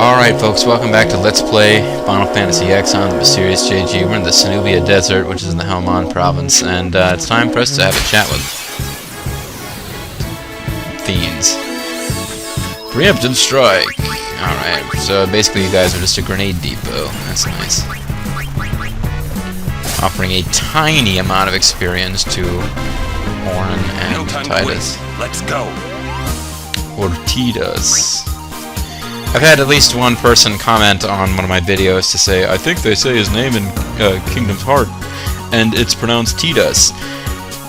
Alright folks, welcome back to Let's Play Final Fantasy X on the Mysterious JG. We're in the Sanubia Desert, which is in the Helmand province, and it's time for us to have a chat with fiends. Preemptive strike! Alright, so basically you guys are just a grenade depot. That's nice. Offering a tiny amount of experience to Orin and Titus. Let's go! Ortidas. I've had at least one person comment on one of my videos to say, I think they say his name in Kingdom's Heart, and it's pronounced Titus.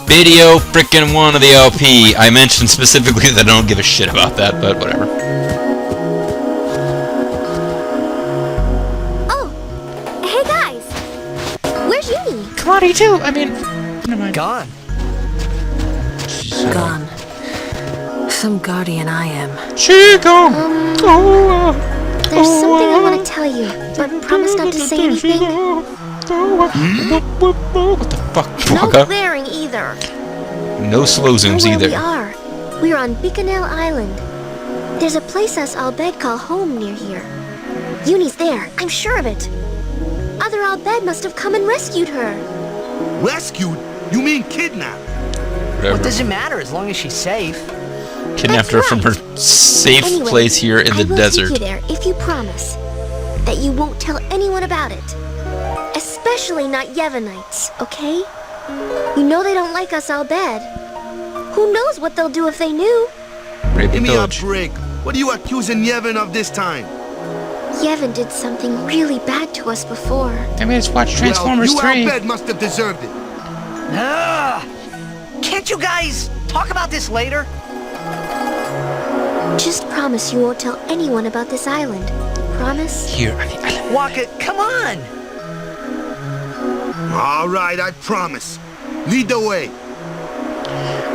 Video frickin' 1 of the LP. I mentioned specifically that I don't give a shit about that, but whatever. Oh, hey guys! Where's Uni? Karate too, I mean... Never mind. Gone. Gone. Some guardian I am. Chico! There's something I want to tell you, but promise not to say anything. What the fuck, No Blanca? glaring either. No slow zooms Know where either. we are. We're on Bikanel Island. There's a place us Albed call home near here. Uni's there, I'm sure of it. Other Albed must have come and rescued her. Rescued? You mean kidnapped? Whatever. What does it matter as long as she's safe? Kidnapped her from her safe Anyway, place here in the I will desert. take you there if you promise that you won't tell anyone about it. Especially not Yevonites, okay? You know they don't like us Albed. Who knows what they'll do if they knew? Rape Give and me a pillage. break. What are you accusing Yevon of this time? Yevon did something really bad to us before. I mean, let's watch Transformers well, you 3. Albed must have deserved it. Can't you guys talk about this later? Just promise you won't tell anyone about this island. Promise? Here, on the island. Waka, come on! All right, I promise. Lead the way.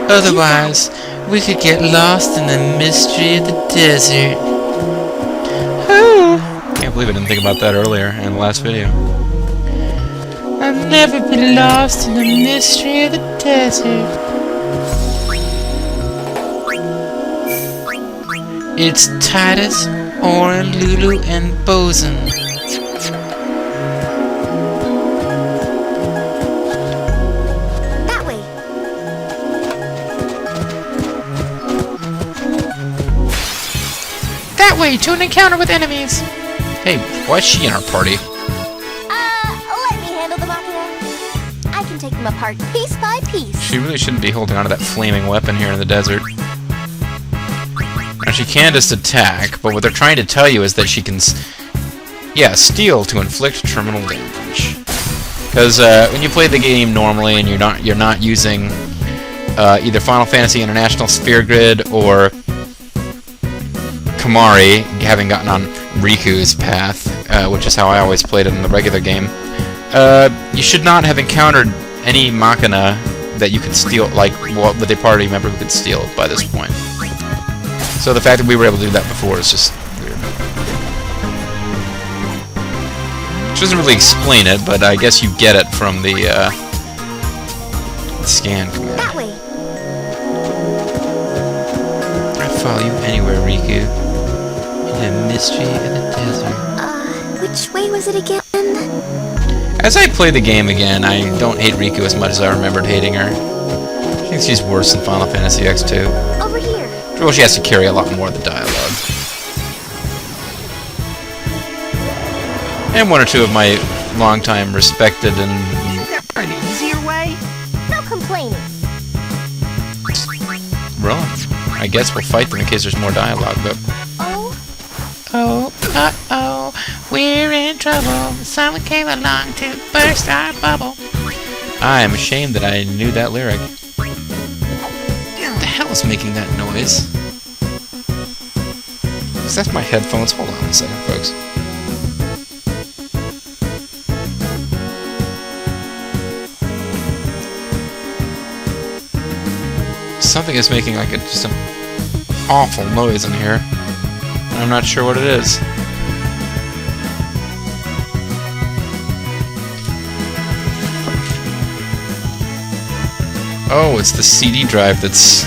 Otherwise, we could get lost in the mystery of the desert. Can't believe I didn't think about that earlier in the last video. I've never been lost in the mystery of the desert. It's Titus, Orin, Lulu, and Bosun. That way. That way, to an encounter with enemies. Hey, why is she in our party? Let me handle the Machina. I can take them apart piece by piece. She really shouldn't be holding onto that flaming weapon here in the desert. Now, she can just attack, but what they're trying to tell you is that she can, steal to inflict terminal damage. Because when you play the game normally and you're not using either Final Fantasy International Sphere Grid or Kamari, having gotten on Riku's path, which is how I always played it in the regular game, you should not have encountered any Machina that you could steal, like with a party member who could steal by this point. So the fact that we were able to do that before is just weird. Which doesn't really explain it, but I guess you get it from the scan command. That way. I follow you anywhere, Riku. In the mystery of the desert. Which way was it again? As I play the game again, I don't hate Riku as much as I remembered hating her. I think she's worse than Final Fantasy X2. Over here. Well, she has to carry a lot more of the dialogue. And one or two of my longtime respected and... Isn't there an easier way? No complaining. Well, I guess we'll fight them in case there's more dialogue, but... Oh, uh-oh, we're in trouble. Someone came along to burst our bubble. I am ashamed that I knew that lyric. What the hell is making that noise? Is that my headphones? Hold on a second, folks. Something is making like just an awful noise in here. I'm not sure what it is. Oh, it's the CD drive that's...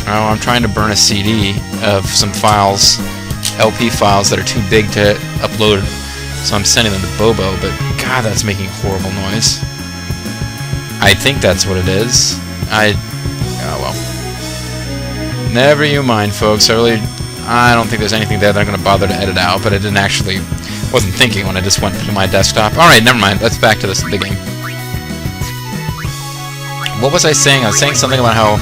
Oh, I'm trying to burn a CD of some files LP files that are too big to upload, so I'm sending them to Bobo, but God, that's making a horrible noise. I think that's what it is. Oh well. Never you mind, folks. I don't think there's anything there that I'm going to bother to edit out, but I wasn't thinking when I just went to my desktop. Alright, never mind. Let's back to the game. What was I saying? I was saying something about how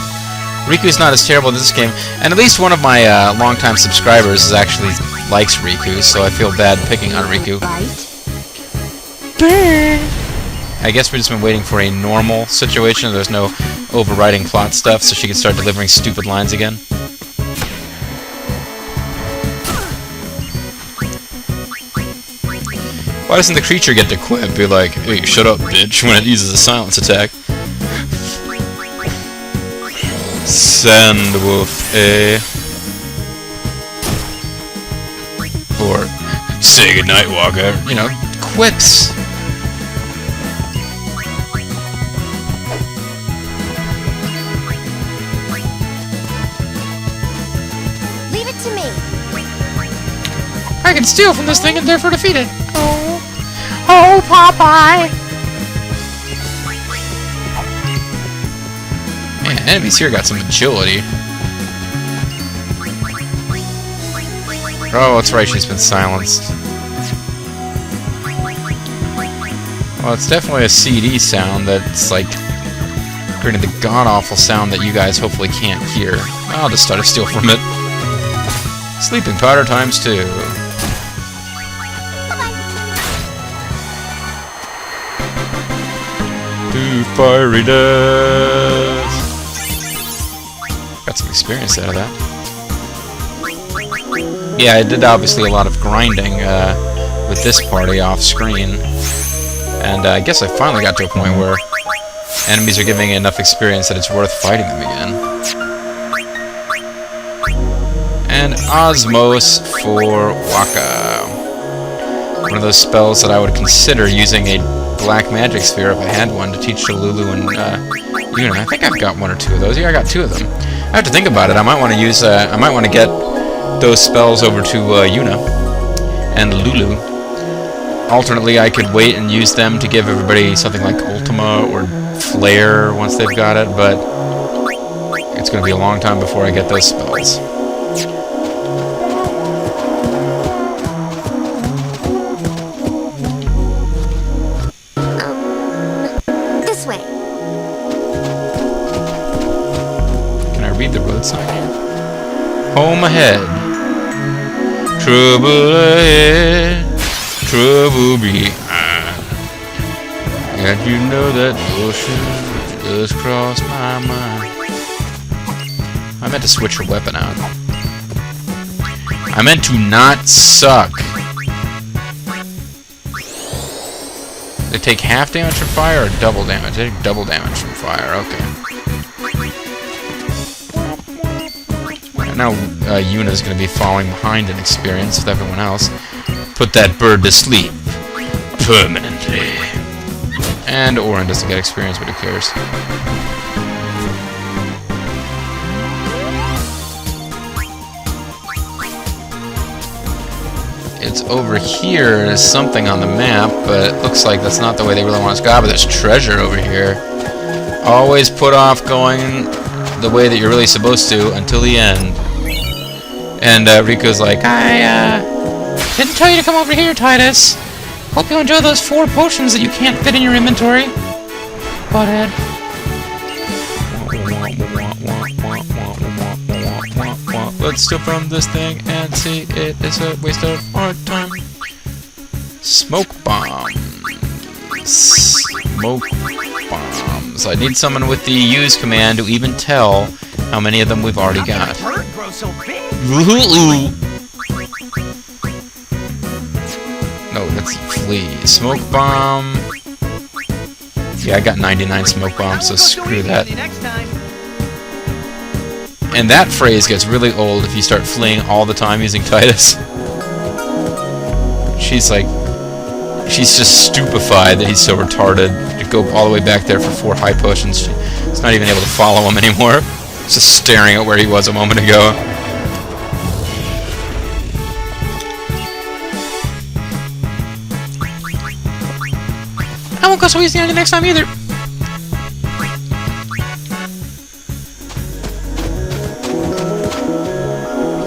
Riku's not as terrible as this game, and at least one of my longtime subscribers actually likes Riku, so I feel bad picking on Riku. I guess we've just been waiting for a normal situation. There's no overriding plot stuff, so she can start delivering stupid lines again. Why doesn't the creature get to quit? Be like, hey, shut up, bitch, when it uses a silence attack. Sandwolf, or say goodnight, Walker. You know, quips. Leave it to me. I can steal from this thing and therefore defeat it. Oh, Popeye! Man, enemies here got some agility. Oh, that's right, she's been silenced. Well, it's definitely a CD sound that's, like, creating the god-awful sound that you guys hopefully can't hear. I'll just start to steal from it. Sleeping powder times 2. To fiery death. Got some experience out of that. Yeah, I did obviously a lot of grinding with this party off screen, and I guess I finally got to a point where enemies are giving me enough experience that it's worth fighting them again. And Osmos for Waka. One of those spells that I would consider using a black magic sphere if I had one to teach to Lulu and Yuna. I think I've got 1 or 2 of those. Yeah, I got 2 of them. I have to think about it. I might want to use. I might want to get those spells over to Yuna and Lulu. Alternately, I could wait and use them to give everybody something like Ultima or Flare once they've got it, but it's going to be a long time before I get those spells. This way. Can I read the road sign here? Home ahead. Trouble ahead. Trouble behind. And you know that notion just crossed my mind. I meant to switch her weapon out. I meant to not suck. They take half damage from fire or double damage? They take double damage from fire, okay. And now Yuna's going to be falling behind in experience with everyone else. Put that bird to sleep. Permanently. And Orin doesn't get experience, but who cares? It's over here. There's something on the map, but it looks like that's not the way they really want us to go. But there's treasure over here. Always put off going the way that you're really supposed to until the end. And Riku's like, I didn't tell you to come over here, Titus. Hope you enjoy those 4 potions that you can't fit in your inventory. Butthead. Let's steal from this thing and see it is a waste of our time. Smoke bombs. Smoke bombs. I need someone with the use command to even tell how many of them we've already got. No, let's flee. Smoke bomb. Yeah, I got 99 smoke bombs, so screw that. And that phrase gets really old if you start fleeing all the time using Titus. She's just stupefied that he's so retarded to go all the way back there for 4 high potions. She's not even able to follow him anymore. Just staring at where he was a moment ago. I won't go so easy on you next time either.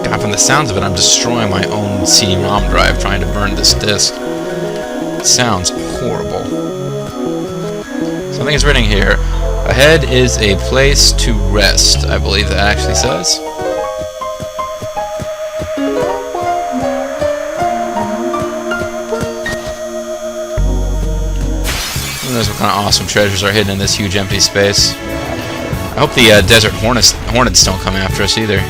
God, from the sounds of it, I'm destroying my own CD-ROM drive trying to burn this disc. It sounds horrible. Something is written here. Ahead is a place to rest, I believe that actually says. Who knows what kind of awesome treasures are hidden in this huge empty space. I hope the desert hornets don't come after us either.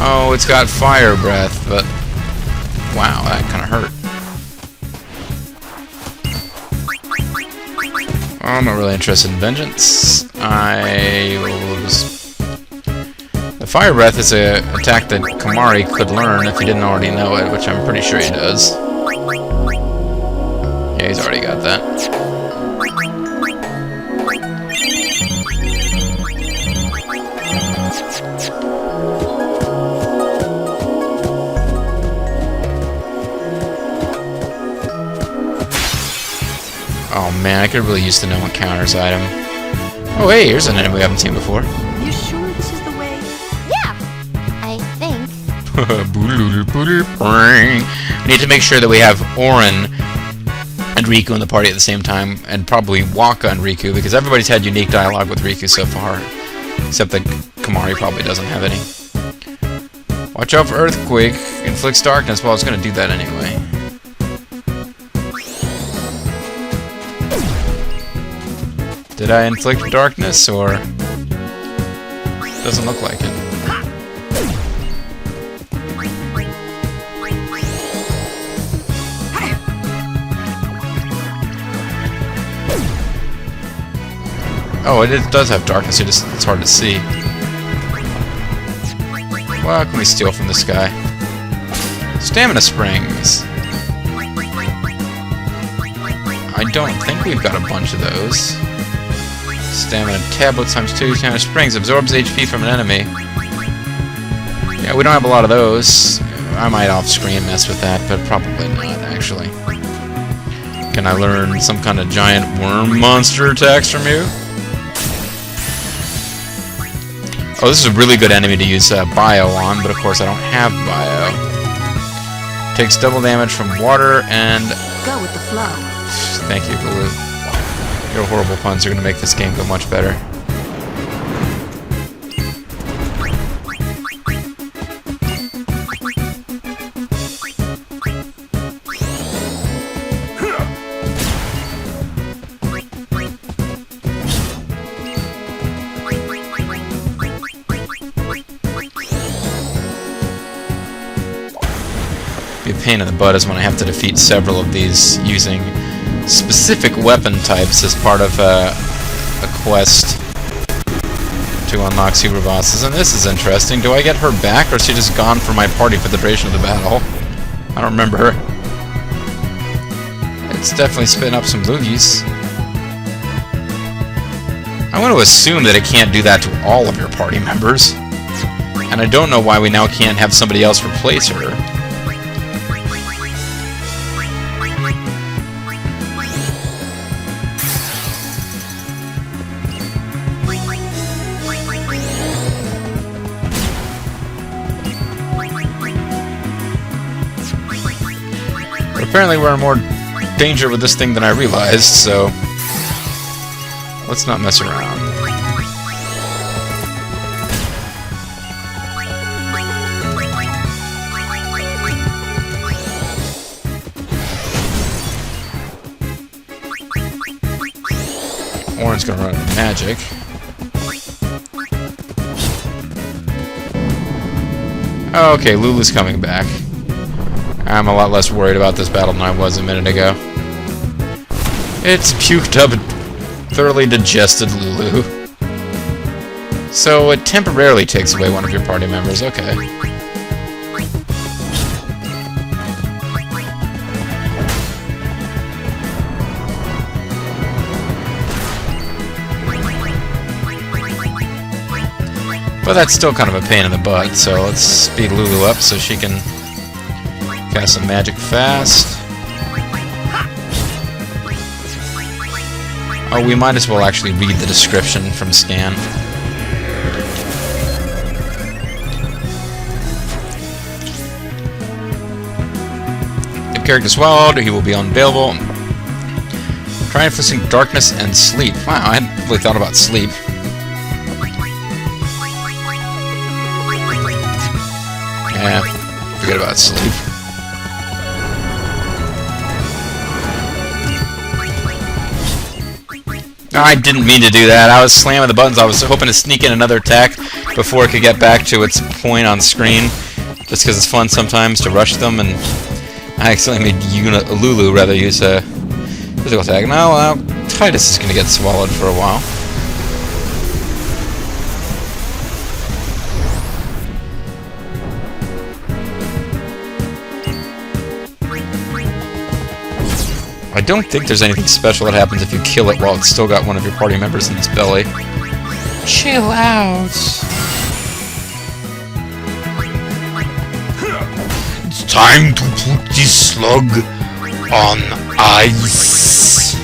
Oh, it's got fire breath, but wow, that kind of hurt. I'm not really interested in vengeance. The fire breath is an attack that Kamari could learn if he didn't already know it, which I'm pretty sure he does. Yeah, he's already got that. Oh man, I could really use the no encounters item. Oh hey, here's an enemy we haven't seen before. You sure this is the way? Yeah, I think. We need to make sure that we have Orin and Riku in the party at the same time, and probably Waka and Riku, because everybody's had unique dialogue with Riku so far, except that Kamari probably doesn't have any. Watch out for Earthquake, inflicts darkness. Well, I was going to do that anyway. Did I inflict darkness, or... Doesn't look like it. Oh, it does have darkness, it's hard to see. What can we steal from this guy? Stamina springs. I don't think we've got a bunch of those. Stamina tablets times 2, stamina springs, absorbs HP from an enemy. Yeah, we don't have a lot of those. I might off-screen mess with that, but probably not, actually. Can I learn some kind of giant worm monster attacks from you? Oh, this is a really good enemy to use bio on, but of course I don't have bio. Takes double damage from water and... Go with the flow. Thank you, Lulu. Your horrible puns are going to make this game go much better. Be a pain in the butt is when I have to defeat several of these using specific weapon types as part of a quest to unlock super bosses. And this is interesting. Do I get her back, or is she just gone from my party for the duration of the battle? I don't remember her. It's definitely spitting up some loogies. I want to assume that it can't do that to all of your party members. And I don't know why we now can't have somebody else replace her. Apparently we're in more danger with this thing than I realized, so let's not mess around. Orin's gonna run into magic. Okay, Lulu's coming back. I'm a lot less worried about this battle than I was a minute ago. It's puked up, thoroughly digested Lulu. So it temporarily takes away one of your party members, okay. But that's still kind of a pain in the butt, so let's speed Lulu up so she can cast some magic fast. Oh, we might as well actually read the description from Scan. If character swallowed, he will be unavailable. Try influencing darkness and sleep. Wow, I hadn't really thought about sleep. Yeah, forget about sleep. I didn't mean to do that. I was slamming the buttons. I was hoping to sneak in another attack before it could get back to its point on screen. Just because it's fun sometimes to rush them, and I accidentally made Lulu rather use a physical attack. No, well, Titus is going to get swallowed for a while. I don't think there's anything special that happens if you kill it while it's still got one of your party members in its belly. Chill out. It's time to put this slug on ice.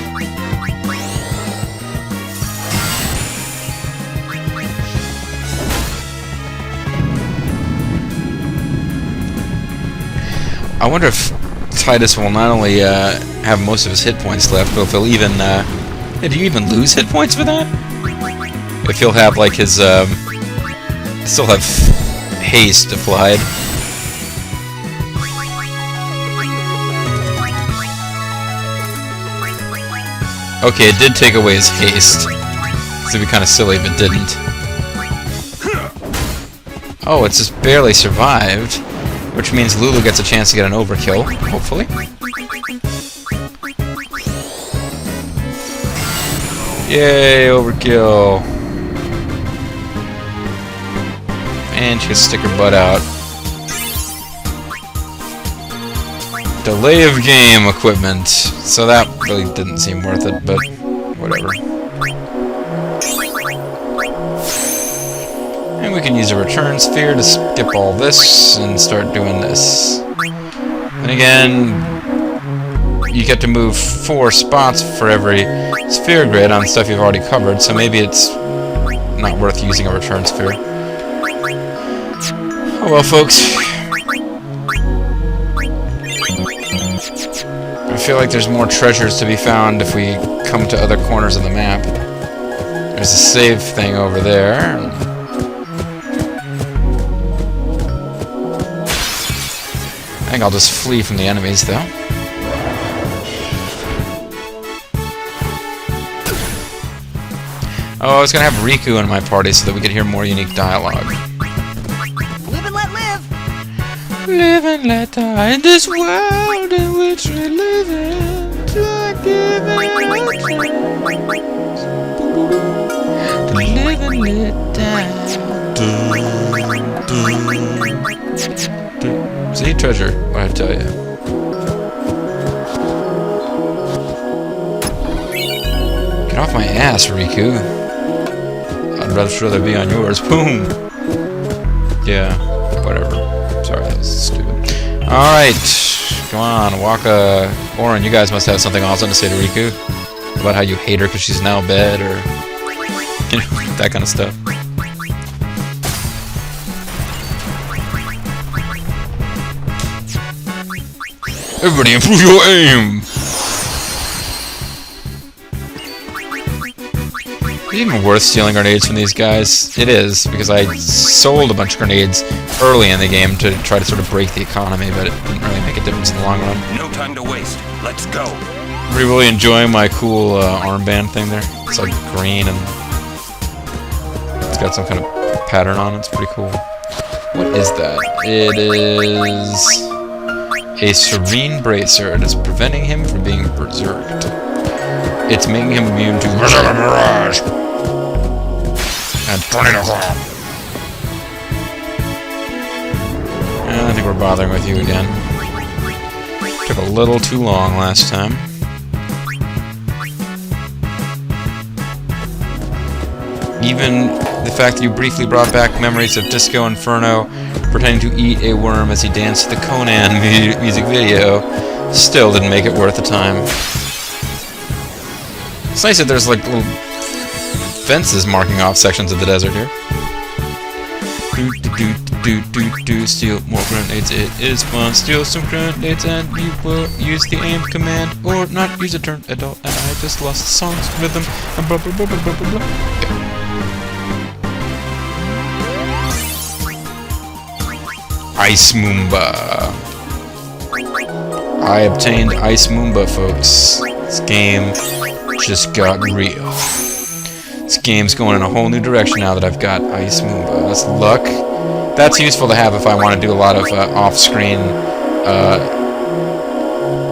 I wonder if Titus will not only have most of his hit points left, but if he'll even... do you even lose hit points for that? If he'll have, like, his... still have haste applied. Okay, it did take away his haste. So it'd be kind of silly if it didn't. Oh, it's just barely survived. Which means Lulu gets a chance to get an overkill, hopefully. Yay, overkill. And she can stick her butt out. Delay of game equipment. So that really didn't seem worth it, but whatever. And we can use a return sphere to skip all this and start doing this. And again, you get to move 4 spots for every sphere grid on stuff you've already covered, so maybe it's not worth using a return sphere. Oh well, folks. I feel like there's more treasures to be found if we come to other corners of the map. There's a save thing over there. I think I'll just flee from the enemies, though. Oh, I was gonna have Riku in my party so that we could hear more unique dialogue. Live and let live! Live and let die in this world in which we live in. To give it a chance. To live and let die. See, treasure, what I tell you. Get off my ass, Riku. I'd rather be on yours. Boom! Yeah, whatever. Sorry, that was stupid. Alright, come on, Waka. Orin, you guys must have something awesome to say to Riku. About how you hate her because she's now bad, or... you know, that kind of stuff. Everybody improve your aim! Is it even worth stealing grenades from these guys? It is, because I sold a bunch of grenades early in the game to try to sort of break the economy, but it didn't really make a difference in the long run. No time to waste. Let's go. I'm really enjoying my cool armband thing there. It's like green and it's got some kind of pattern on it. It's pretty cool. What is that? It is a serene bracer. It is preventing him from being berserked. It's making him immune to Berserker Mirage and Tornado Claw. And I think we're bothering with you again. Took a little too long last time. Even the fact that you briefly brought back memories of Disco Inferno pretending to eat a worm as he danced to the Conan music video still didn't make it worth the time. It's nice that there's like little fences marking off sections of the desert here. Steal more grenades, it is fun. Steal some grenades and you will use the aim command or not use a turn at all. And I just lost the song's rhythm and blah blah blah blah blah blah. Ice Moomba. I obtained Ice Moomba, folks. This game just got real. This game's going in a whole new direction now that I've got Ice Moomba. That's luck. That's useful to have if I want to do a lot of off-screen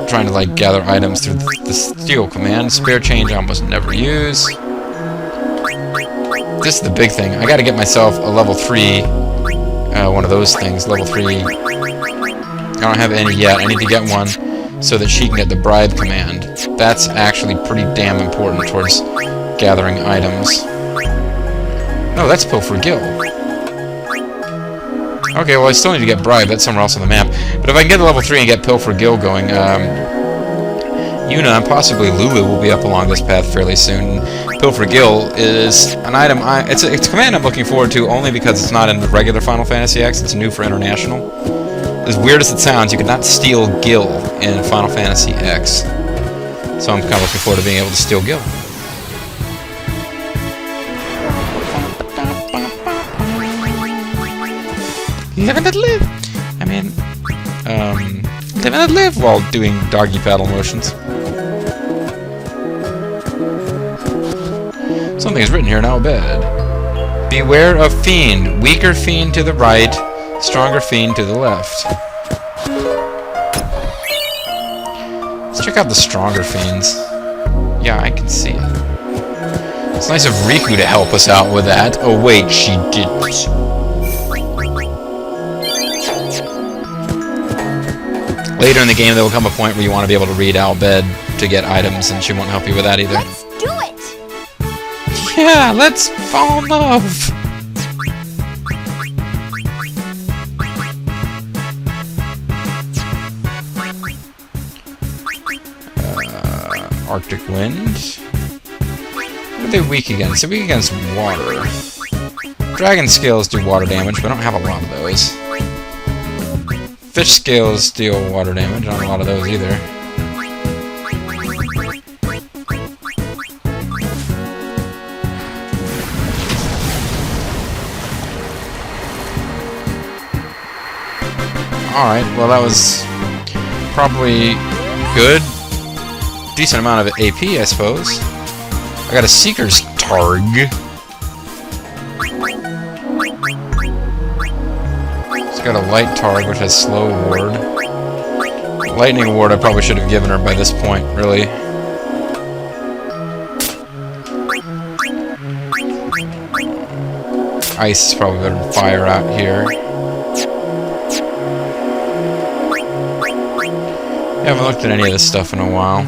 trying to like gather items through the steal command. Spare change I almost never use. This is the big thing. I gotta get myself a level 3 one of those things, level 3. I don't have any yet. I need to get one so that she can get the bribe command. That's actually pretty damn important towards gathering items. No, that's Pilfer Gill. Okay, well I still need to get bribe. That's somewhere else on the map. But if I can get to level 3 and get Pilfer Gill going, Yuna and possibly Lulu will be up along this path fairly soon. Pilfer Gill is an item it's a command I'm looking forward to only because it's not in the regular Final Fantasy X. It's new for International. As weird as it sounds, you could not steal Gill in Final Fantasy X. So I'm kind of looking forward to being able to steal Gill. Live and let live! I mean, live and let live while doing doggy paddle motions. Something is written here now, bed. Beware of fiend. Weaker fiend to the right, stronger fiend to the left. Let's check out the stronger fiends. Yeah, I can see it. It's nice of Riku to help us out with that. Oh wait, she didn't. Later in the game, there will come a point where you want to be able to read Al Bhed to get items, and she won't help you with that either. Let's do it! Yeah, let's fall in love! Arctic Wind. What are they weak against? They're weak against water. Dragon Scales do water damage, but I don't have a lot of those. Fish Scales deal water damage, I don't have a lot of those either. Alright, well that was probably good. Decent amount of AP, I suppose. I got a Seeker's Targ. It's got a Light Targ, which has Slow Ward. Lightning Ward I probably should have given her by this point, really. Ice is probably better than Fire out here. I haven't looked at any of this stuff in a while.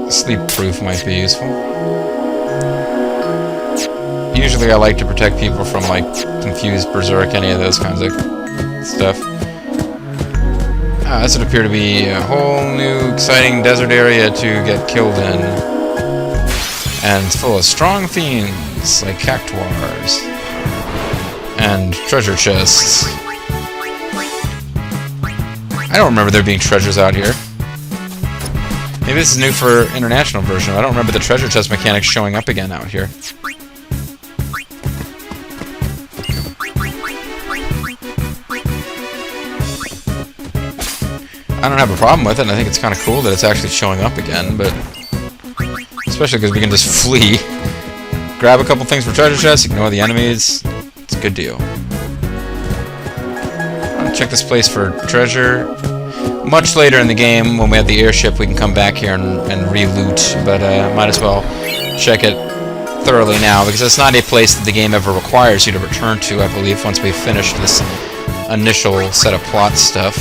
Sleep Proof might be useful. Usually I like to protect people from, like, Confused Berserk, any of those kinds of stuff. This would appear to be a whole new exciting desert area to get killed in. And it's full of strong fiends, like cactuars. And treasure chests. I don't remember there being treasures out here. Maybe this is new for international version. I don't remember the treasure chest mechanics showing up again out here. I don't have a problem with it, and I think it's kind of cool that it's actually showing up again, but... Especially because we can just flee. Grab a couple things for treasure chests, ignore the enemies. It's a good deal. I'll check this place for treasure. Much later in the game, when we have the airship, we can come back here and re-loot, but might as well check it thoroughly now, because it's not a place that the game ever requires you to return to, I believe, once we finish this initial set of plot stuff.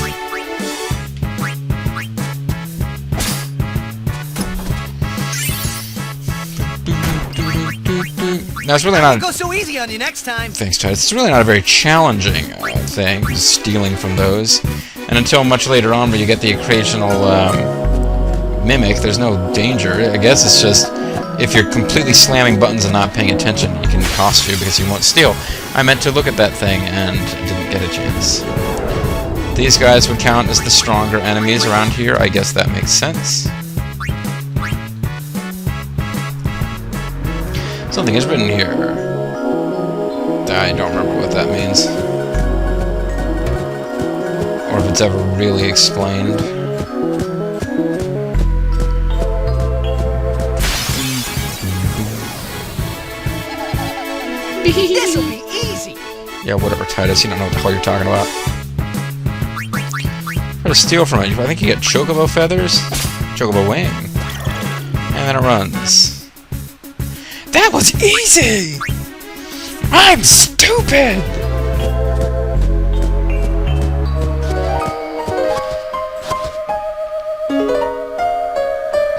Now, it's really not... Go so easy on you next time. Thanks, Ted. It's really not a very challenging thing, stealing from those. And until much later on, where you get the occasional mimic, there's no danger. I guess it's just, if you're completely slamming buttons and not paying attention, it can cost you because you won't steal. I meant to look at that thing and didn't get a chance. These guys would count as the stronger enemies around here. I guess that makes sense. Something is written here. I don't remember what that means. Or if it's ever really explained. This'll be easy. Yeah, whatever, Titus. You don't know what the hell you're talking about. Try to steal from it. I think you get chocobo feathers, chocobo wing, and then it runs. That was easy! I'm stupid!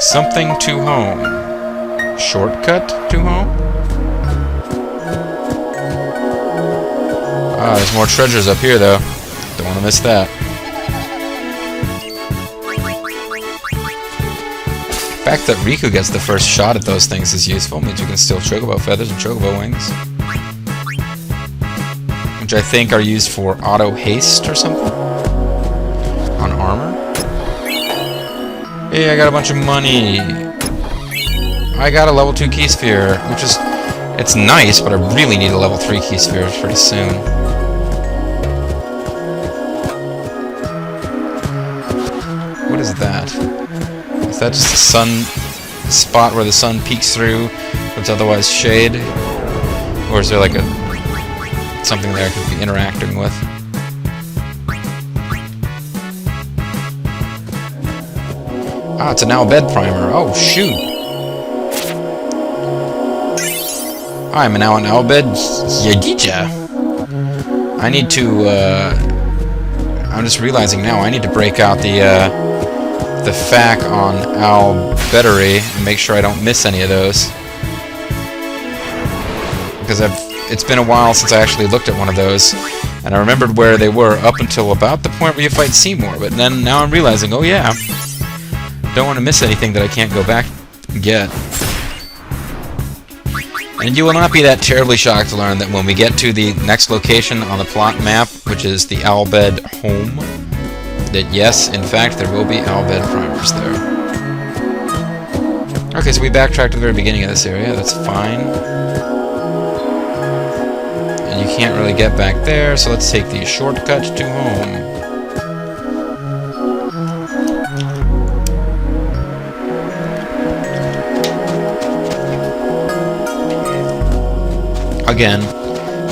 Something to home. Shortcut to home? Ah, there's more treasures up here, though. Don't want to miss that. The fact that Riku gets the first shot at those things is useful. Means you can steal chocobo feathers and chocobo wings. Which I think are used for auto haste or something. On armor. Hey, I got a bunch of money. I got a level 2 key sphere, which is... It's nice, but I really need a level 3 key sphere pretty soon. What is that? Is that just a sun spot where the sun peeks through, but it's otherwise shade? Or is there like a something there I could be interacting with? Ah, it's an Al Bhed primer. Oh, shoot. I'm now an Al Bhed Yagija. I need to, I'm just realizing now, I need to break out the FAQ on Al Bheddery and make sure I don't miss any of those. Because it's been a while since I actually looked at one of those, and I remembered where they were up until about the point where you fight Seymour, but then now I'm realizing, oh yeah, don't want to miss anything that I can't go back and get. And you will not be that terribly shocked to learn that when we get to the next location on the plot map, which is the Al Bhed home, that yes, in fact, there will be Al Bhed primers there. Okay, so we backtracked to the very beginning of this area, that's fine. And you can't really get back there, so let's take the shortcut to home. Again,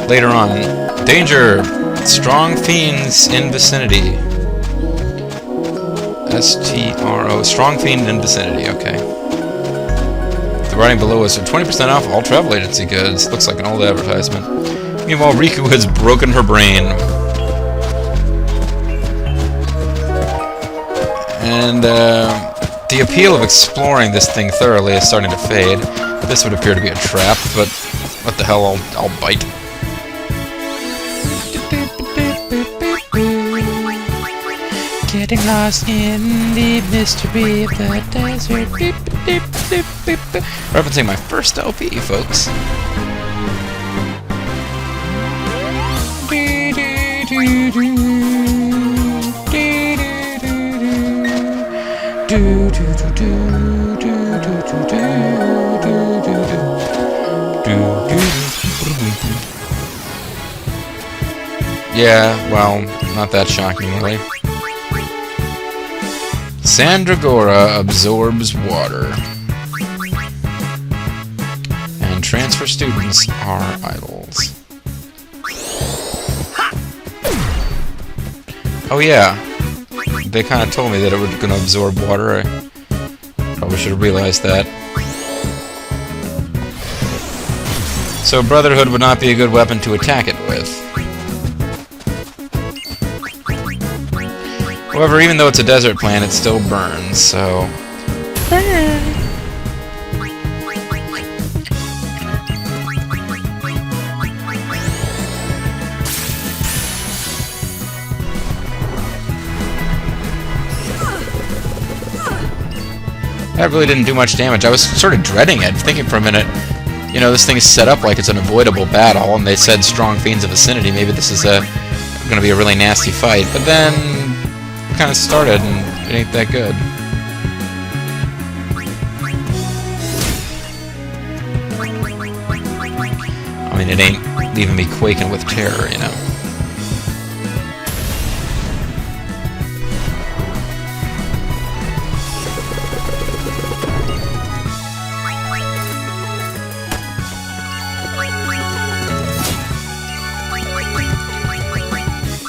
later on. Danger! Strong fiends in vicinity. S-T-R-O. Strong fiend in vicinity, okay. The writing below is 20% off all travel agency goods. Looks like an old advertisement. Meanwhile, Riku has broken her brain. And, the appeal of exploring this thing thoroughly is starting to fade. This would appear to be a trap, but what the hell, I'll bite. Getting lost in the mystery of the desert. Referencing my first LP, folks. Yeah, well, not that shocking, really. Sandragora absorbs water. And transfer students are idols. Oh yeah, they kind of told me that it was going to absorb water. I probably should have realized that. So Brotherhood would not be a good weapon to attack it with. However, even though it's a desert plant, it still burns, so... Burn! That really didn't do much damage. I was sort of dreading it, thinking for a minute, you know, this thing is set up like it's an avoidable battle, and they said strong fiends of vicinity. Maybe this is going to be a really nasty fight. But then it kind of started, and it ain't that good. I mean, it ain't leaving me quaking with terror, you know.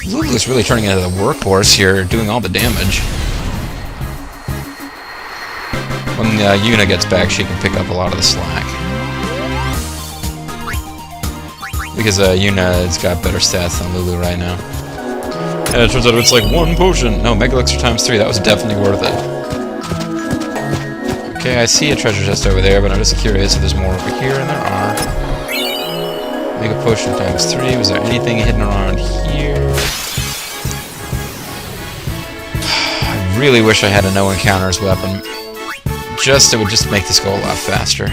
Lulu's really turning into the workhorse here, doing all the damage. When Yuna gets back, she can pick up a lot of the slack. Because Yuna's got better stats than Lulu right now. And it turns out it's like 1 potion! No, Mega Elixir times 3, that was definitely worth it. Okay, I see a treasure chest over there, but I'm just curious if there's more over here, and there are. Mega Potion times 3, was there anything hidden around here? I really wish I had a no encounters weapon. It would just make this go a lot faster.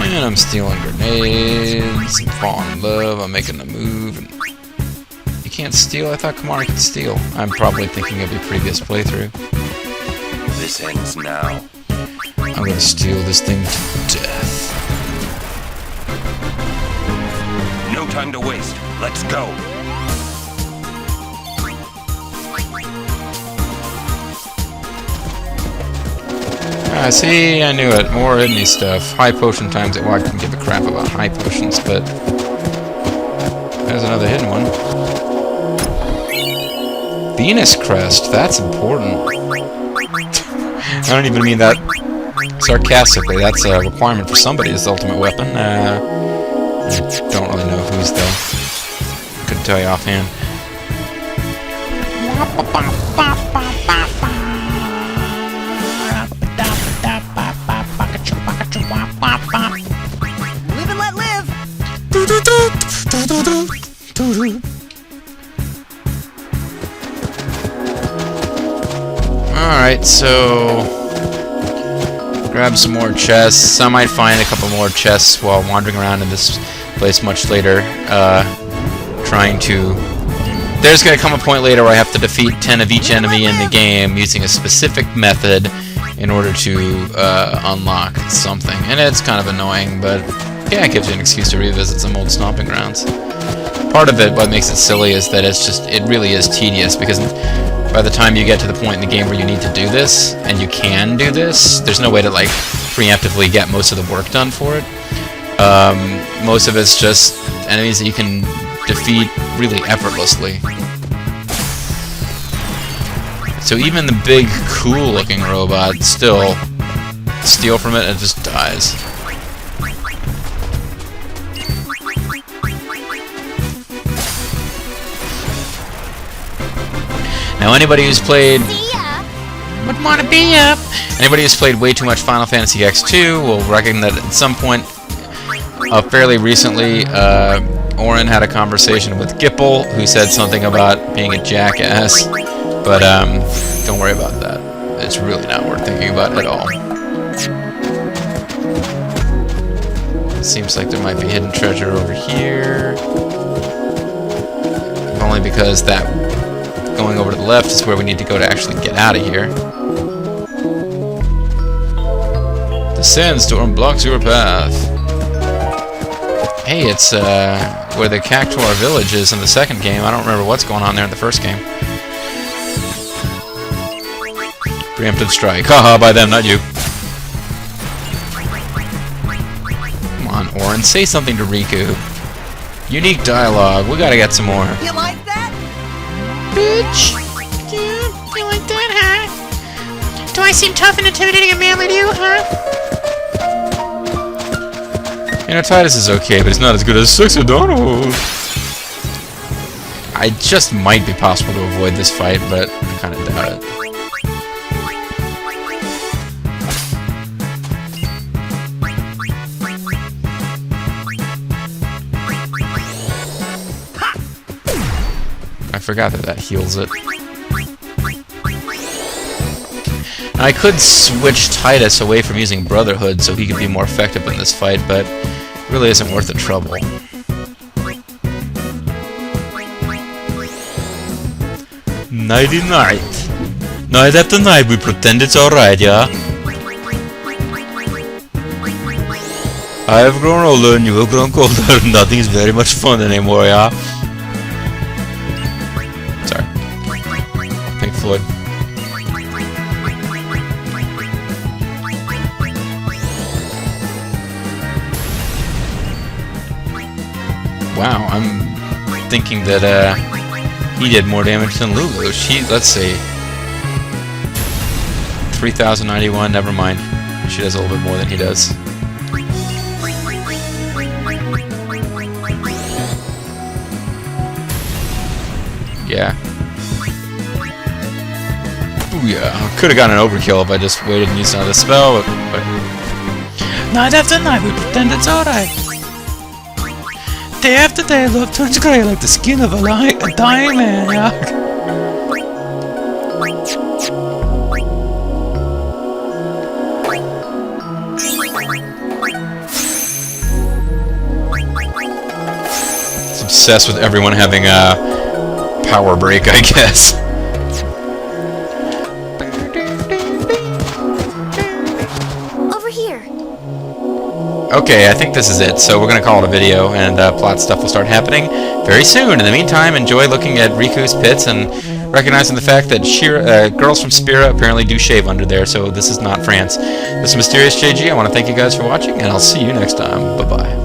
And I'm stealing grenades, I'm falling in love, I'm making a move. And you can't steal? I thought Kamari could steal. I'm probably thinking of your previous playthrough. This ends now. I'm gonna steal this thing to death. No time to waste. Let's go. See, I knew it. More indie stuff. High potion times it. Well, I couldn't give a crap about high potions, but there's another hidden one. Venus Crest. That's important. I don't even mean that sarcastically. That's a requirement for somebody's ultimate weapon. I don't really know whose though. Couldn't tell you offhand. Live and let live. Alright, so grab some more chests. I might find a couple more chests while wandering around in this place much later. There's gonna come a point later where I have to defeat 10 of each enemy in the game using a specific method in order to unlock something. And it's kind of annoying, but yeah, it gives you an excuse to revisit some old stomping grounds. Part of it, what makes it silly, is that it really is tedious, because by the time you get to the point in the game where you need to do this, and you can do this, there's no way to like preemptively get most of the work done for it. Most of it's just enemies that you can defeat really effortlessly. So even the big, cool-looking robot still steal from it and it just dies. Now, anybody who's played... Wouldn't want to be up! Anybody who's played way too much Final Fantasy X2 will reckon that at some point, fairly recently, Orin had a conversation with Gipple, who said something about being a jackass. But, don't worry about that. It's really not worth thinking about at all. It seems like there might be hidden treasure over here. If only because that going over to the left is where we need to go to actually get out of here. The sandstorm blocks your path. Hey, it's, where the Cactuar village is in the second game. I don't remember what's going on there in the first game. Preemptive strike. Haha, by them, not you. Come on, Orin, say something to Riku. Unique dialogue. We gotta get some more. You like that? Bitch! You like that, huh? Do I seem tough and intimidating and manly to you, huh? You know, Titus is okay, but he's not as good as Sexy Donald. I just might be possible to avoid this fight, but I kind of doubt it. I forgot that heals it. I could switch Titus away from using Brotherhood so he could be more effective in this fight, but it really isn't worth the trouble. Nighty night. Night after night we pretend it's alright, yeah? I have grown older and you have grown colder. Nothing is very much fun anymore, yeah? Sorry. Pink Floyd. Wow, I'm thinking that he did more damage than Lulu. Let's see. 3091, never mind. She does a little bit more than he does. Yeah. Ooh, yeah. Could have gotten an overkill if I just waited and used another spell, but... Night after night, we pretend it's alright. Day after day, love turns grey like the skin of a dying man, yeah? It's obsessed with everyone having a power break, I guess. Over here. Okay, I think this is it, so we're going to call it a video, and plot stuff will start happening very soon. In the meantime, enjoy looking at Riku's pits and recognizing the fact that girls from Spira apparently do shave under there, so this is not France. This is Mysterious JG. I want to thank you guys for watching, and I'll see you next time. Bye-bye.